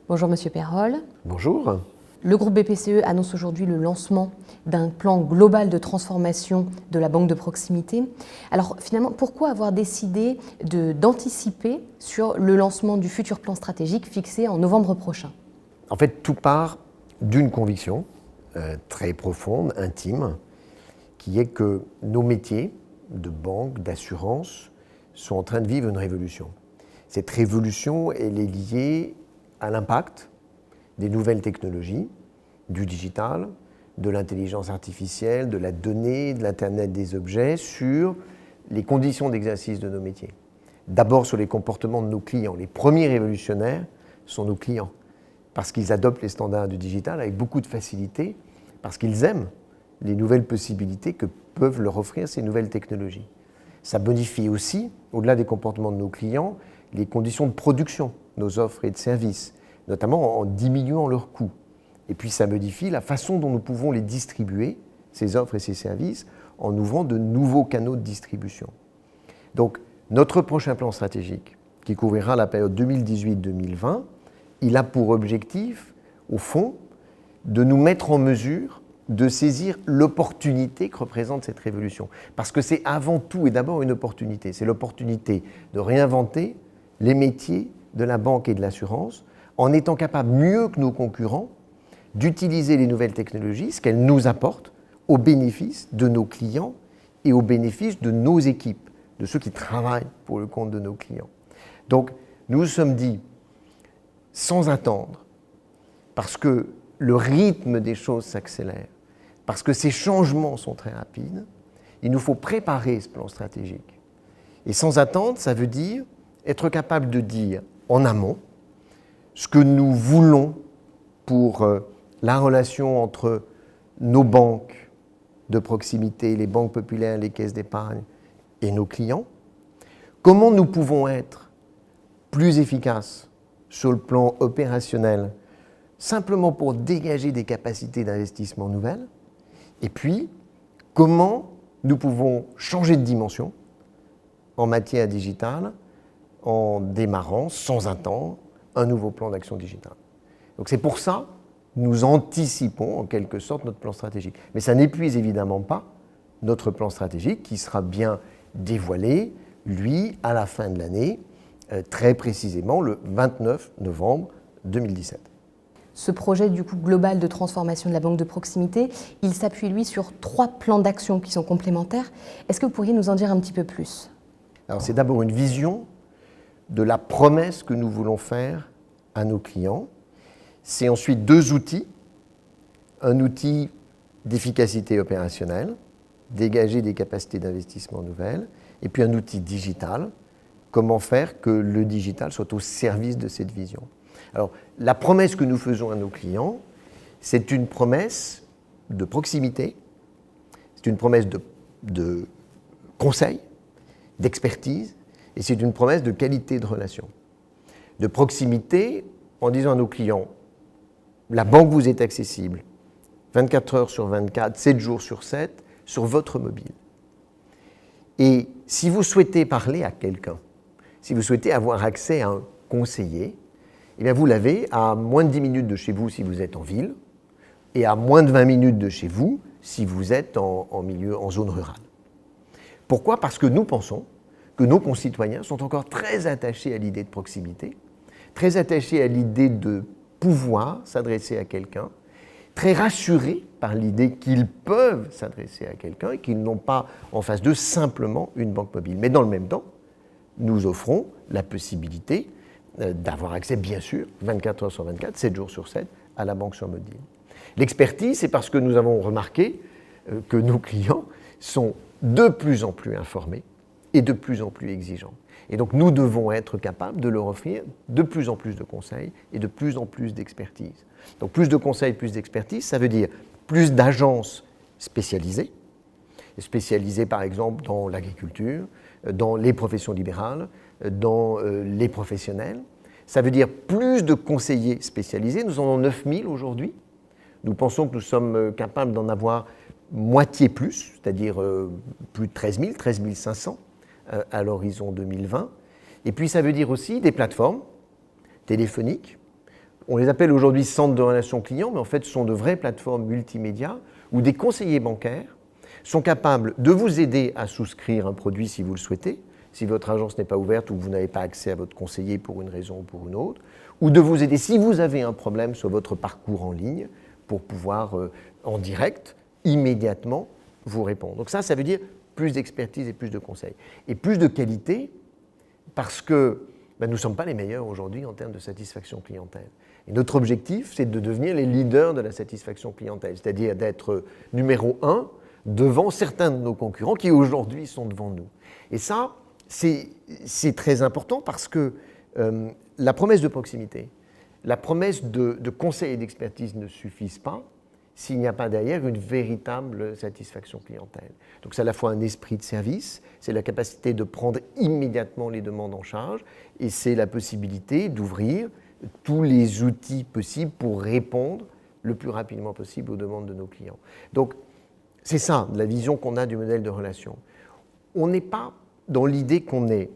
Bonjour Monsieur Perrol. Bonjour. Le groupe BPCE annonce aujourd'hui le lancement d'un plan global de transformation de la banque de proximité. Alors finalement, pourquoi avoir décidé d'anticiper sur le lancement du futur plan stratégique fixé en novembre prochain? En fait, tout part d'une conviction très profonde, intime, qui est que nos métiers de banque, d'assurance, sont en train de vivre une révolution. Cette révolution, elle est liée à l'impact des nouvelles technologies, du digital, de l'intelligence artificielle, de la donnée, de l'Internet des objets, sur les conditions d'exercice de nos métiers. D'abord sur les comportements de nos clients. Les premiers révolutionnaires sont nos clients, parce qu'ils adoptent les standards du digital avec beaucoup de facilité, parce qu'ils aiment les nouvelles possibilités que peuvent leur offrir ces nouvelles technologies. Ça modifie aussi, au-delà des comportements de nos clients, les conditions de production, nos offres et de services, notamment en diminuant leurs coûts. Et puis ça modifie la façon dont nous pouvons les distribuer, ces offres et ces services, en ouvrant de nouveaux canaux de distribution. Donc notre prochain plan stratégique, qui couvrira la période 2018-2020, il a pour objectif, au fond, de nous mettre en mesure de saisir l'opportunité que représente cette révolution. Parce que c'est avant tout et d'abord une opportunité. C'est l'opportunité de réinventer les métiers de la banque et de l'assurance en étant capable, mieux que nos concurrents, d'utiliser les nouvelles technologies, ce qu'elles nous apportent, au bénéfice de nos clients et au bénéfice de nos équipes, de ceux qui travaillent pour le compte de nos clients. Donc, nous nous sommes dit, sans attendre, parce que le rythme des choses s'accélère, parce que ces changements sont très rapides, il nous faut préparer ce plan stratégique. Et sans attendre, ça veut dire être capable de dire en amont ce que nous voulons pour la relation entre nos banques de proximité, les banques populaires, les caisses d'épargne et nos clients, comment nous pouvons être plus efficaces sur le plan opérationnel, simplement pour dégager des capacités d'investissement nouvelles, et puis comment nous pouvons changer de dimension en matière digitale en démarrant sans attendre un nouveau plan d'action digitale. Donc c'est pour ça que nous anticipons en quelque sorte notre plan stratégique. Mais ça n'épuise évidemment pas notre plan stratégique qui sera bien dévoilé, lui, à la fin de l'année, très précisément le 29 novembre 2017. Ce projet du coup global de transformation de la banque de proximité, il s'appuie lui sur 3 plans d'action qui sont complémentaires. Est-ce que vous pourriez nous en dire un petit peu plus? Alors c'est d'abord une vision de la promesse que nous voulons faire à nos clients. C'est ensuite 2 outils. Un outil d'efficacité opérationnelle, dégager des capacités d'investissement nouvelles, et puis un outil digital, comment faire que le digital soit au service de cette vision. Alors, la promesse que nous faisons à nos clients, c'est une promesse de proximité, c'est une promesse de conseil, d'expertise, et c'est une promesse de qualité de relation. De proximité, en disant à nos clients, la banque vous est accessible 24 heures sur 24, 7 jours sur 7, sur votre mobile. Et si vous souhaitez parler à quelqu'un, si vous souhaitez avoir accès à un conseiller, eh bien vous l'avez à moins de 10 minutes de chez vous si vous êtes en ville, et à moins de 20 minutes de chez vous si vous êtes en zone rurale. Pourquoi ? Parce que nous pensons que nos concitoyens sont encore très attachés à l'idée de proximité, très attachés à l'idée de pouvoir s'adresser à quelqu'un, très rassurés par l'idée qu'ils peuvent s'adresser à quelqu'un et qu'ils n'ont pas en face d'eux simplement une banque mobile. Mais dans le même temps, nous offrons la possibilité d'avoir accès, bien sûr, 24 heures sur 24, 7 jours sur 7, à la banque sur mobile. L'expertise, c'est parce que nous avons remarqué que nos clients sont de plus en plus informés et de plus en plus exigeants. Et donc nous devons être capables de leur offrir de plus en plus de conseils et de plus en plus d'expertise. Donc plus de conseils, plus d'expertise, ça veut dire plus d'agences spécialisées par exemple dans l'agriculture, dans les professions libérales, dans les professionnels. Ça veut dire plus de conseillers spécialisés. Nous en avons 9000 aujourd'hui. Nous pensons que nous sommes capables d'en avoir moitié plus, c'est-à-dire plus de 13 000, 13 500 à l'horizon 2020. Et puis ça veut dire aussi des plateformes téléphoniques, On les appelle aujourd'hui centres de relations clients, mais en fait, ce sont de vraies plateformes multimédia où des conseillers bancaires sont capables de vous aider à souscrire un produit si vous le souhaitez, si votre agence n'est pas ouverte ou que vous n'avez pas accès à votre conseiller pour une raison ou pour une autre, ou de vous aider si vous avez un problème sur votre parcours en ligne pour pouvoir, en direct, immédiatement, vous répondre. Donc ça veut dire plus d'expertise et plus de conseils. Et plus de qualité, parce que nous ne sommes pas les meilleurs aujourd'hui en termes de satisfaction clientèle. Et notre objectif, c'est de devenir les leaders de la satisfaction clientèle, c'est-à-dire d'être numéro 1 devant certains de nos concurrents qui aujourd'hui sont devant nous. Et ça, c'est très important parce que la promesse de proximité, la promesse de conseil et d'expertise ne suffisent pas s'il n'y a pas derrière une véritable satisfaction clientèle. Donc c'est à la fois un esprit de service, c'est la capacité de prendre immédiatement les demandes en charge et c'est la possibilité d'ouvrir tous les outils possibles pour répondre le plus rapidement possible aux demandes de nos clients. Donc c'est ça, la vision qu'on a du modèle de relation. On n'est pas dans l'idée qu'on est,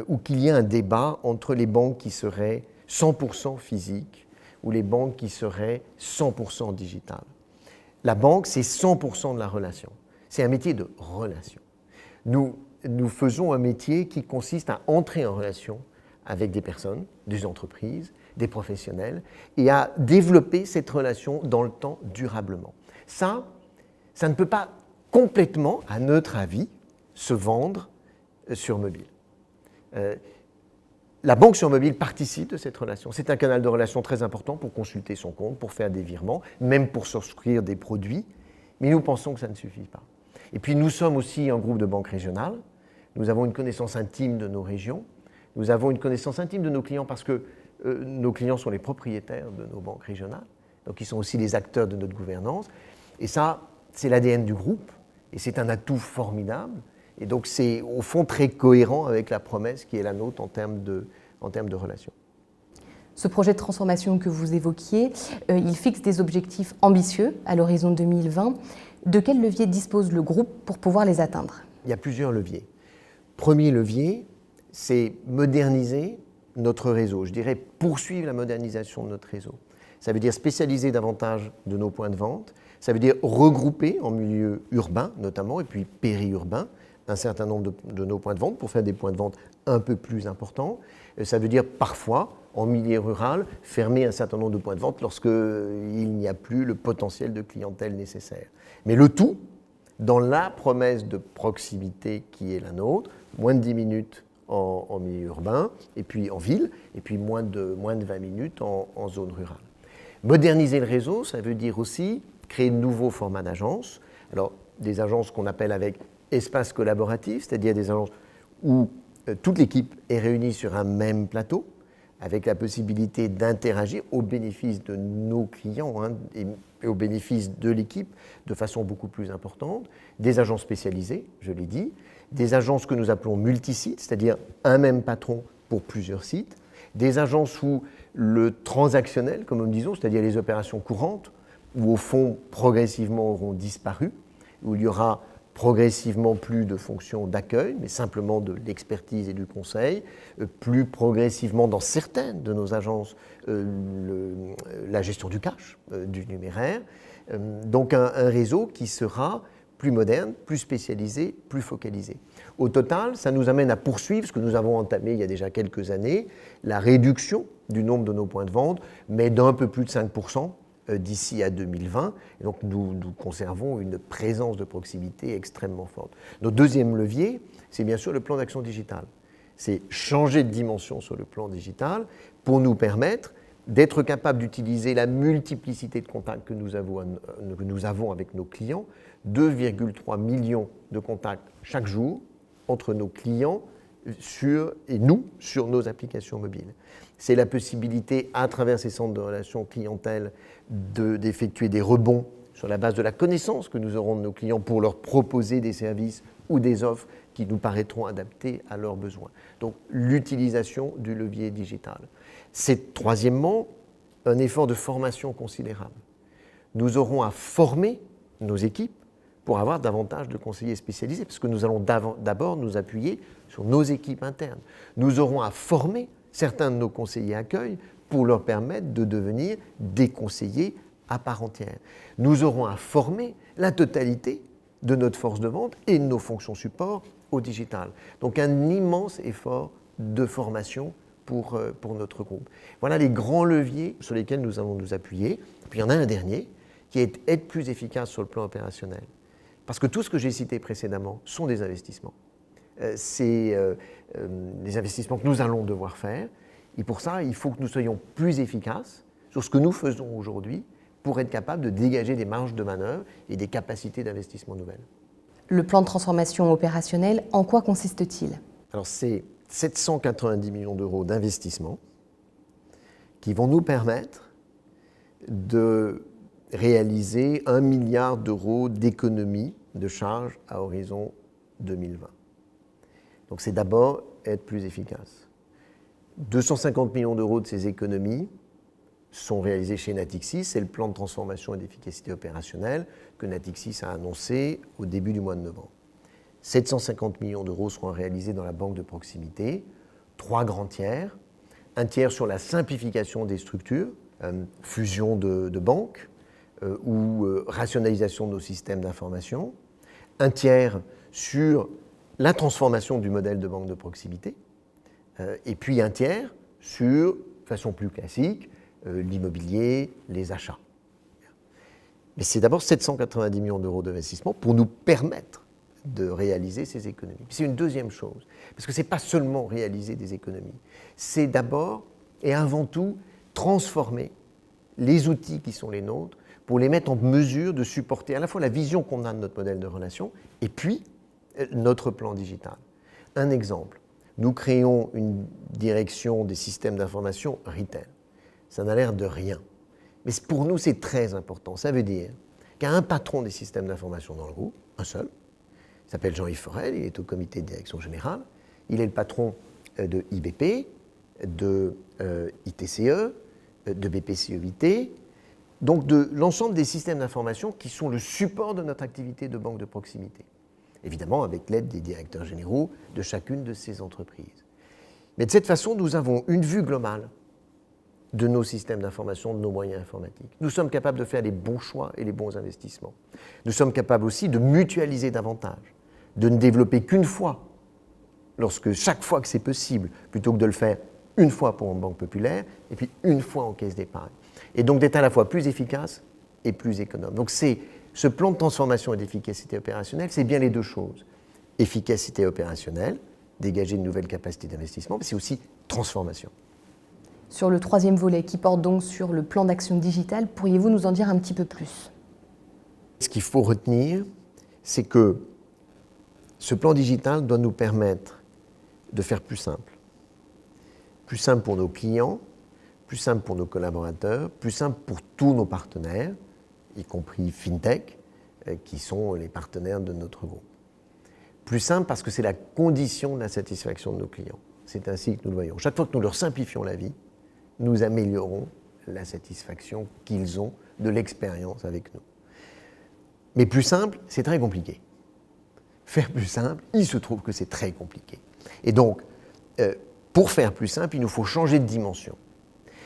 ou qu'il y ait un débat entre les banques qui seraient 100% physiques ou les banques qui seraient 100% digitales. La banque, c'est 100% de la relation. C'est un métier de relation. Nous faisons un métier qui consiste à entrer en relation avec des personnes, des entreprises, des professionnels, et à développer cette relation dans le temps durablement. Ça ne peut pas complètement, à notre avis, se vendre sur mobile. La banque sur mobile participe de cette relation. C'est un canal de relation très important pour consulter son compte, pour faire des virements, même pour souscrire des produits, mais nous pensons que ça ne suffit pas. Et puis nous sommes aussi un groupe de banques régionales, nous avons une connaissance intime de nos régions, nous avons une connaissance intime de nos clients parce que nos clients sont les propriétaires de nos banques régionales, donc ils sont aussi les acteurs de notre gouvernance, et ça, c'est l'ADN du groupe, et c'est un atout formidable. Et donc c'est au fond très cohérent avec la promesse qui est la nôtre en termes de relations. Ce projet de transformation que vous évoquiez, il fixe des objectifs ambitieux à l'horizon 2020. De quel levier dispose le groupe pour pouvoir les atteindre ? Il y a plusieurs leviers. Premier levier, c'est moderniser notre réseau. Je dirais poursuivre la modernisation de notre réseau. Ça veut dire spécialiser davantage de nos points de vente. Ça veut dire regrouper en milieu urbain notamment et puis périurbain un certain nombre de nos points de vente pour faire des points de vente un peu plus importants. Ça veut dire parfois, en milieu rural, fermer un certain nombre de points de vente lorsqu'il n'y a plus le potentiel de clientèle nécessaire. Mais le tout dans la promesse de proximité qui est la nôtre, moins de 10 minutes en milieu urbain, et puis en ville, et puis moins de 20 minutes en zone rurale. Moderniser le réseau, ça veut dire aussi créer de nouveaux formats d'agences. Alors, des agences qu'on appelle avec espace collaboratif, c'est-à-dire des agences où toute l'équipe est réunie sur un même plateau, avec la possibilité d'interagir au bénéfice de nos clients et au bénéfice de l'équipe de façon beaucoup plus importante. Des agences spécialisées, je l'ai dit, des agences que nous appelons multisites, c'est-à-dire un même patron pour plusieurs sites, des agences où le transactionnel, comme nous disons, c'est-à-dire les opérations courantes, où au fond progressivement auront disparu, où il y aura progressivement plus de fonctions d'accueil, mais simplement de l'expertise et du conseil, plus progressivement dans certaines de nos agences la gestion du cash, du numéraire, donc un réseau qui sera plus moderne, plus spécialisé, plus focalisé. Au total, ça nous amène à poursuivre ce que nous avons entamé il y a déjà quelques années, la réduction du nombre de nos points de vente, mais d'un peu plus de 5%, d'ici à 2020. Et donc nous conservons une présence de proximité extrêmement forte. Notre deuxième levier, c'est bien sûr le plan d'action digital. C'est changer de dimension sur le plan digital pour nous permettre d'être capable d'utiliser la multiplicité de contacts que nous avons avec nos clients, 2,3 millions de contacts chaque jour entre nos clients et nous sur nos applications mobiles. C'est la possibilité, à travers ces centres de relations clientèle, d'effectuer des rebonds sur la base de la connaissance que nous aurons de nos clients pour leur proposer des services ou des offres qui nous paraîtront adaptées à leurs besoins. Donc l'utilisation du levier digital. C'est troisièmement un effort de formation considérable. Nous aurons à former nos équipes pour avoir davantage de conseillers spécialisés, parce que nous allons d'abord nous appuyer sur nos équipes internes. Nous aurons à former certains de nos conseillers accueil pour leur permettre de devenir des conseillers à part entière. Nous aurons à former la totalité de notre force de vente et de nos fonctions support au digital. Donc un immense effort de formation pour notre groupe. Voilà les grands leviers sur lesquels nous allons nous appuyer. Puis il y en a un dernier qui est être plus efficace sur le plan opérationnel. Parce que tout ce que j'ai cité précédemment sont des investissements. C'est des investissements que nous allons devoir faire. Et pour ça, il faut que nous soyons plus efficaces sur ce que nous faisons aujourd'hui pour être capables de dégager des marges de manœuvre et des capacités d'investissement nouvelles. Le plan de transformation opérationnelle, en quoi consiste-t-il ? Alors c'est 790 millions d'euros d'investissement qui vont nous permettre de réaliser 1 milliard d'euros d'économies de charges à horizon 2020. Donc c'est d'abord être plus efficace. 250 millions d'euros de ces économies sont réalisés chez Natixis. C'est le plan de transformation et d'efficacité opérationnelle que Natixis a annoncé au début du mois de novembre. 750 millions d'euros seront réalisés dans la banque de proximité, 3 grands tiers, un tiers sur la simplification des structures, fusion de banques ou rationalisation de nos systèmes d'information, un tiers sur la transformation du modèle de banque de proximité, et puis un tiers sur, de façon plus classique, l'immobilier, les achats. Mais c'est d'abord 790 millions d'euros d'investissement pour nous permettre de réaliser ces économies. C'est une deuxième chose, parce que ce n'est pas seulement réaliser des économies, c'est d'abord et avant tout transformer les outils qui sont les nôtres pour les mettre en mesure de supporter à la fois la vision qu'on a de notre modèle de relation et puis notre plan digital. Un exemple, nous créons une direction des systèmes d'information retail. Ça n'a l'air de rien, mais pour nous c'est très important. Ça veut dire qu'il y a un patron des systèmes d'information dans le groupe, un seul, il s'appelle Jean-Yves Forel, il est au comité de direction générale, il est le patron de IBP, de ITCE, de BPCE-IT, donc de l'ensemble des systèmes d'information qui sont le support de notre activité de banque de proximité. Évidemment avec l'aide des directeurs généraux de chacune de ces entreprises. Mais de cette façon, nous avons une vue globale de nos systèmes d'information, de nos moyens informatiques. Nous sommes capables de faire les bons choix et les bons investissements. Nous sommes capables aussi de mutualiser davantage, de ne développer qu'une fois, chaque fois que c'est possible, plutôt que de le faire une fois pour une banque populaire et puis une fois en caisse d'épargne. Et donc d'être à la fois plus efficace et plus économe. Donc ce plan de transformation et d'efficacité opérationnelle, c'est bien les deux choses. Efficacité opérationnelle, dégager de nouvelles capacités d'investissement, mais c'est aussi transformation. Sur le troisième volet, qui porte donc sur le plan d'action digitale, pourriez-vous nous en dire un petit peu plus ? Ce qu'il faut retenir, c'est que ce plan digital doit nous permettre de faire plus simple. Plus simple pour nos clients, plus simple pour nos collaborateurs, plus simple pour tous nos partenaires, y compris FinTech, qui sont les partenaires de notre groupe. Plus simple parce que c'est la condition de la satisfaction de nos clients. C'est ainsi que nous le voyons. Chaque fois que nous leur simplifions la vie, nous améliorons la satisfaction qu'ils ont de l'expérience avec nous. Mais plus simple, c'est très compliqué. Faire plus simple, il se trouve que c'est très compliqué. Et donc, pour faire plus simple, il nous faut changer de dimension.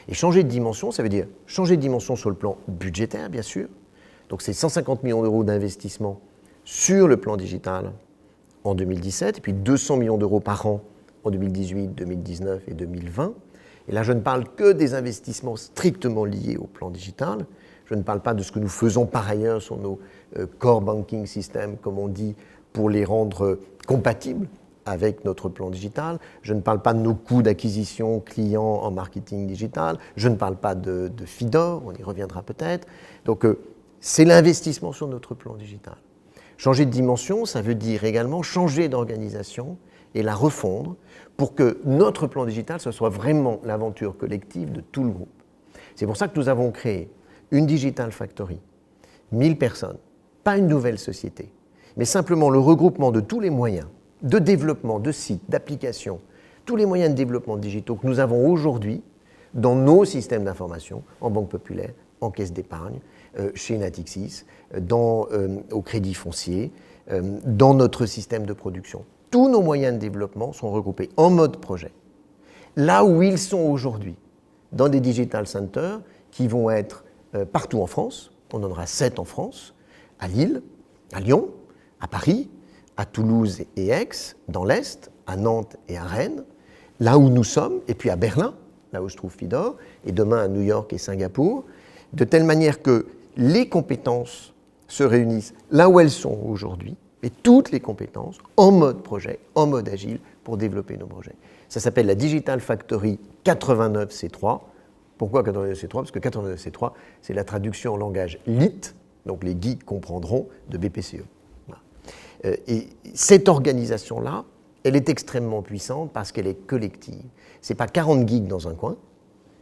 Et changer de dimension, ça veut dire changer de dimension sur le plan budgétaire, bien sûr. Donc c'est 150 millions d'euros d'investissement sur le plan digital en 2017, et puis 200 millions d'euros par an en 2018, 2019 et 2020. Et là, je ne parle que des investissements strictement liés au plan digital. Je ne parle pas de ce que nous faisons par ailleurs sur nos core banking systems, comme on dit, pour les rendre compatibles avec notre plan digital. Je ne parle pas de nos coûts d'acquisition clients en marketing digital. Je ne parle pas de FIDOR, on y reviendra peut-être. Donc, c'est l'investissement sur notre plan digital. Changer de dimension, ça veut dire également changer d'organisation et la refondre pour que notre plan digital, ce soit vraiment l'aventure collective de tout le groupe. C'est pour ça que nous avons créé une Digital Factory, 1000 personnes, pas une nouvelle société, mais simplement le regroupement de tous les moyens de développement, de sites, d'applications, tous les moyens de développement digitaux que nous avons aujourd'hui dans nos systèmes d'information, en banque populaire, en caisse d'épargne, chez Natixis, au crédit foncier, dans notre système de production. Tous nos moyens de développement sont regroupés en mode projet. Là où ils sont aujourd'hui, dans des digital centers qui vont être partout en France. On en aura 7 en France, à Lille, à Lyon, à Paris, à Toulouse et Aix, dans l'Est, à Nantes et à Rennes, là où nous sommes, et puis à Berlin, là où se trouve FIDOR, et demain à New York et Singapour, de telle manière que les compétences se réunissent là où elles sont aujourd'hui, et toutes les compétences en mode projet, en mode agile, pour développer nos projets. Ça s'appelle la Digital Factory 89C3. Pourquoi 89C3 ? Parce que 89C3, c'est la traduction en langage LIT, donc les geeks comprendront, de BPCE. Voilà. Et cette organisation-là, elle est extrêmement puissante parce qu'elle est collective. Ce n'est pas 40 geeks dans un coin,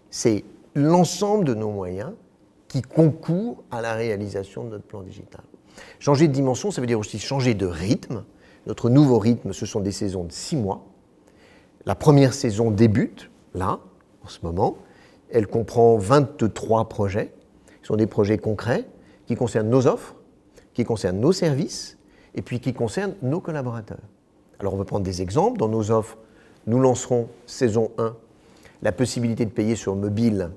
c'est l'ensemble de nos moyens qui concourent à la réalisation de notre plan digital. Changer de dimension, ça veut dire aussi changer de rythme. Notre nouveau rythme, ce sont des saisons de 6 mois. La première saison débute, là, en ce moment. Elle comprend 23 projets. Ce sont des projets concrets qui concernent nos offres, qui concernent nos services, et puis qui concernent nos collaborateurs. Alors on va prendre des exemples. Dans nos offres, nous lancerons, saison 1, la possibilité de payer sur mobile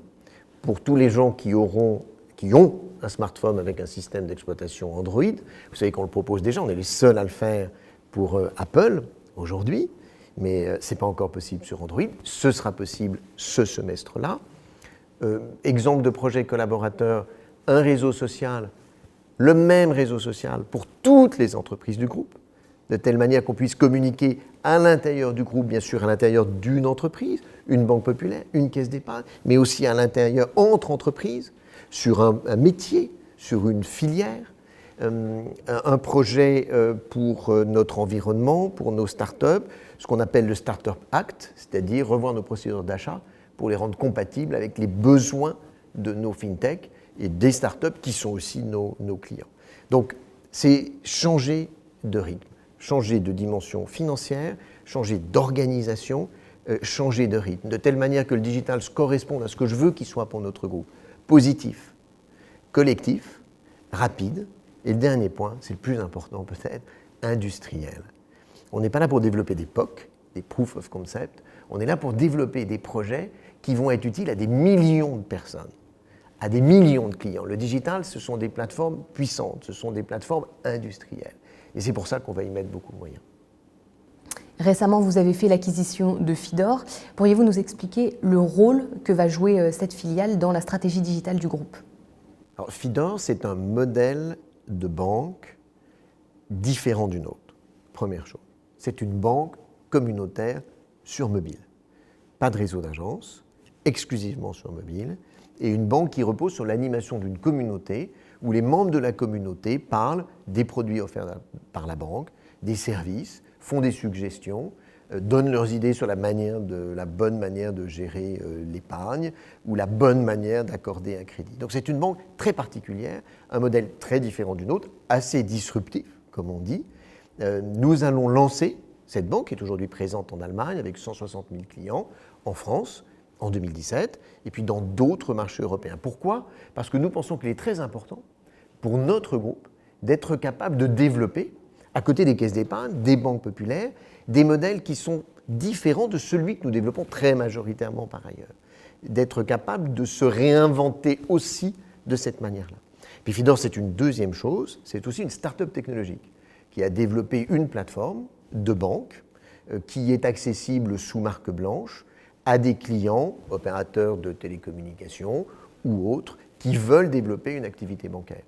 pour tous les gens qui ont un smartphone avec un système d'exploitation Android. Vous savez qu'on le propose déjà, on est les seuls à le faire pour Apple aujourd'hui, mais ce n'est pas encore possible sur Android. Ce sera possible ce semestre-là. Exemple de projet collaborateur, un réseau social, le même réseau social pour toutes les entreprises du groupe, de telle manière qu'on puisse communiquer à l'intérieur du groupe, bien sûr à l'intérieur d'une entreprise, une banque populaire, une caisse d'épargne, mais aussi à l'intérieur entre entreprises, sur un métier, sur une filière, un projet pour notre environnement, pour nos startups, ce qu'on appelle le Startup Act, c'est-à-dire revoir nos procédures d'achat pour les rendre compatibles avec les besoins de nos fintech et des startups qui sont aussi nos clients. Donc, c'est changer de rythme, changer de dimension financière, changer d'organisation, changer de rythme, de telle manière que le digital corresponde à ce que je veux qu'il soit pour notre groupe. Positif, collectif, rapide, et le dernier point, c'est le plus important peut-être, industriel. On n'est pas là pour développer des POC, des Proof of Concept, on est là pour développer des projets qui vont être utiles à des millions de personnes, à des millions de clients. Le digital, ce sont des plateformes puissantes, ce sont des plateformes industrielles. Et c'est pour ça qu'on va y mettre beaucoup de moyens. Récemment, vous avez fait l'acquisition de FIDOR. Pourriez-vous nous expliquer le rôle que va jouer cette filiale dans la stratégie digitale du groupe ? Alors, FIDOR, c'est un modèle de banque différent d'une autre. Première chose, c'est une banque communautaire sur mobile. Pas de réseau d'agence, exclusivement sur mobile, et une banque qui repose sur l'animation d'une communauté où les membres de la communauté parlent des produits offerts par la banque, des services, font des suggestions, donnent leurs idées sur la bonne manière de gérer l'épargne ou la bonne manière d'accorder un crédit. Donc c'est une banque très particulière, un modèle très différent d'une autre, assez disruptif, comme on dit. Nous allons lancer cette banque, qui est aujourd'hui présente en Allemagne avec 160 000 clients, en France, en 2017, et puis dans d'autres marchés européens. Pourquoi ? Parce que nous pensons qu'il est très important pour notre groupe d'être capable de développer, à côté des caisses d'épargne, des banques populaires, des modèles qui sont différents de celui que nous développons très majoritairement par ailleurs. D'être capable de se réinventer aussi de cette manière-là. Puis FIDOR, c'est une deuxième chose, c'est aussi une start-up technologique qui a développé une plateforme de banque qui est accessible sous marque blanche à des clients, opérateurs de télécommunications ou autres, qui veulent développer une activité bancaire.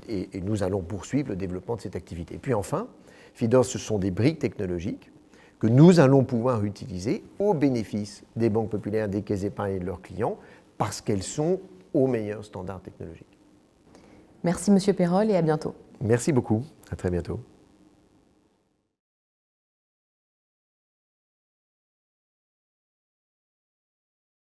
Et nous allons poursuivre le développement de cette activité. Et puis enfin, FIDOR, ce sont des briques technologiques que nous allons pouvoir utiliser au bénéfice des banques populaires, des caisses d'épargne et de leurs clients, parce qu'elles sont aux meilleurs standards technologiques. Merci Monsieur Perrol et à bientôt. Merci beaucoup, à très bientôt.